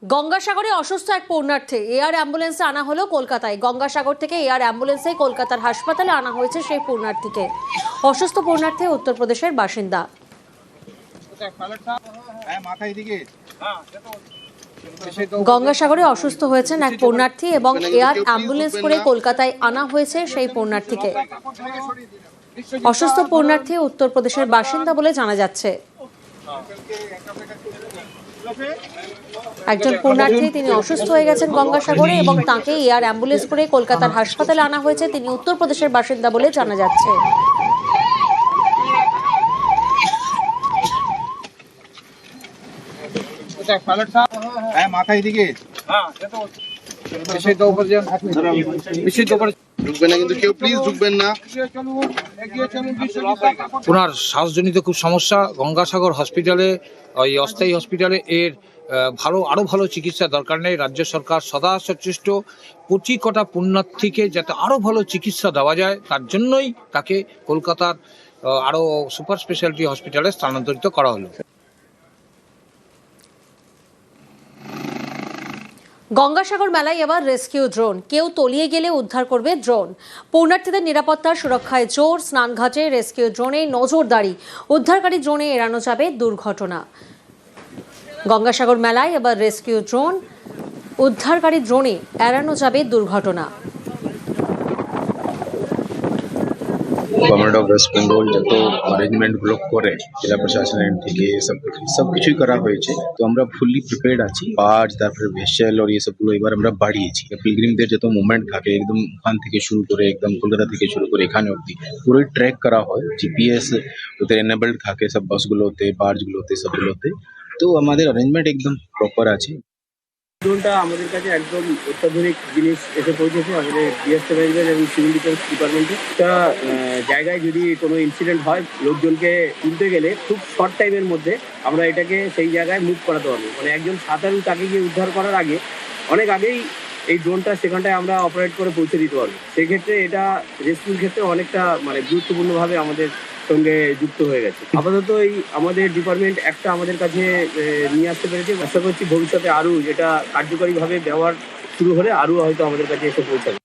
গঙ্গাসাগরে অসুস্থ এক পূর্ণার্থী এয়ার অ্যাম্বুলেন্সে আনা হলো কলকাতায়। গঙ্গাসাগর থেকে এয়ার অ্যাম্বুলেন্সে কলকাতার হাসপাতালে আনা হয়েছে সেই পূর্ণার্থীকে। অসুস্থ পূর্ণার্থী উত্তরপ্রদেশের বাসিন্দা। গঙ্গাসাগরে অসুস্থ হয়েছেন এক পূর্ণার্থী এবং এয়ার অ্যাম্বুলেন্স করে কলকাতায় আনা হয়েছে সেই পূর্ণার্থীকে। অসুস্থ পূর্ণার্থী উত্তরপ্রদেশের বাসিন্দা বলে জানা যাচ্ছে। একজন পূর্ণার্থী তিনি অসুস্থ হয়ে গেছেন গঙ্গাসাগরে এবং তাকে এয়ার অ্যাম্বুলেন্স করে কলকাতার হাসপাতালে আনা হয়েছে। তিনি উত্তরপ্রদেশের বাসিন্দা বলে জানা যাচ্ছে। ওনার শ্বাসজনিত খুব সমস্যা। গঙ্গাসাগর হসপিটালে, ওই অস্থায়ী হসপিটালে এর আরো ভালো চিকিৎসা দরকার নেই। রাজ্য সরকার সদা সচেষ্ট প্রতি কটা পুণ্যার্থীকে যাতে আরো ভালো চিকিৎসা দেওয়া যায়, তার জন্যই তাকে কলকাতার আরো সুপার স্পেশালিটি হসপিটালে স্থানান্তরিত করা হলো। গঙ্গাসাগর মেলায় এবার রেস্কিউ ড্রোন। কেউ তলিয়ে গেলে উদ্ধার করবে ড্রোন। পূর্ণার্থীদের নিরাপত্তার সুরক্ষায় জোর। স্নানঘাটে রেস্কিউ ড্রোনে নজরদারি। উদ্ধারকারী ড্রোনে এড়ানো যাবে দুর্ঘটনা। গঙ্গাসাগর মেলায় এবার রেস্কিউ ড্রোন। উদ্ধারকারী ড্রোনে এড়ানো যাবে দুর্ঘটনা। গভর্নমেন্ট অফ ওয়েস্ট বেঙ্গল যত অ্যারেঞ্জমেন্টগুলো করে জেলা প্রশাসনের থেকে সব কিছুই করা হয়েছে। তো আমরা ফুললি প্রিপেয়ার্ড আছি। বার্জ, তারপরে ভেসেল আর এসবগুলো এবার আমরা বাড়িয়েছি। পিলগ্রিমদের যত মুভমেন্ট থাকে একদম ওখান থেকে শুরু করে একদম কলকাতা থেকে শুরু করে এখানে অবধি পুরোই ট্র্যাক করা হয়। জিপিএস ওদের এনেবলড থাকে সব বাসগুলোতে, বার্জগুলোতে, সবগুলোতে। তো আমাদের অ্যারেঞ্জমেন্ট একদম প্রপার আছে। ড্রোনটা আমাদের কাছে একদম অত্যাধুনিক জিনিস এসে পৌঁছেছে আমাদের ডিএসএফ এবং সিভিল ডিফেন্স ডিপার্টমেন্টে। একটা জায়গায় যদি কোনো ইনসিডেন্ট হয়, লোকজনকে তুলতে গেলে খুব শর্ট টাইমের মধ্যে আমরা এটাকে সেই জায়গায় মুভ করাতে পারবো। মানে একজন সাঁতারু তাকে গিয়ে উদ্ধার করার আগে অনেক আগেই এই ড্রোনটা সেখানটায় আমরা অপারেট করে পৌঁছে দিতে পারবো। সেক্ষেত্রে এটা রেস্কিউর ক্ষেত্রে অনেকটা গুরুত্বপূর্ণভাবে আমাদের সঙ্গে যুক্ত হয়ে গেছে। আপাতত এই আমাদের ডিপার্টমেন্ট একটা আমাদের কাছে নিয়ে আসতে পেরেছে। আশা করছি ভবিষ্যতে আরও যেটা কার্যকরীভাবে ব্যবহার শুরু হলে আরও হয়তো আমাদের কাছে এসে পৌঁছাবে।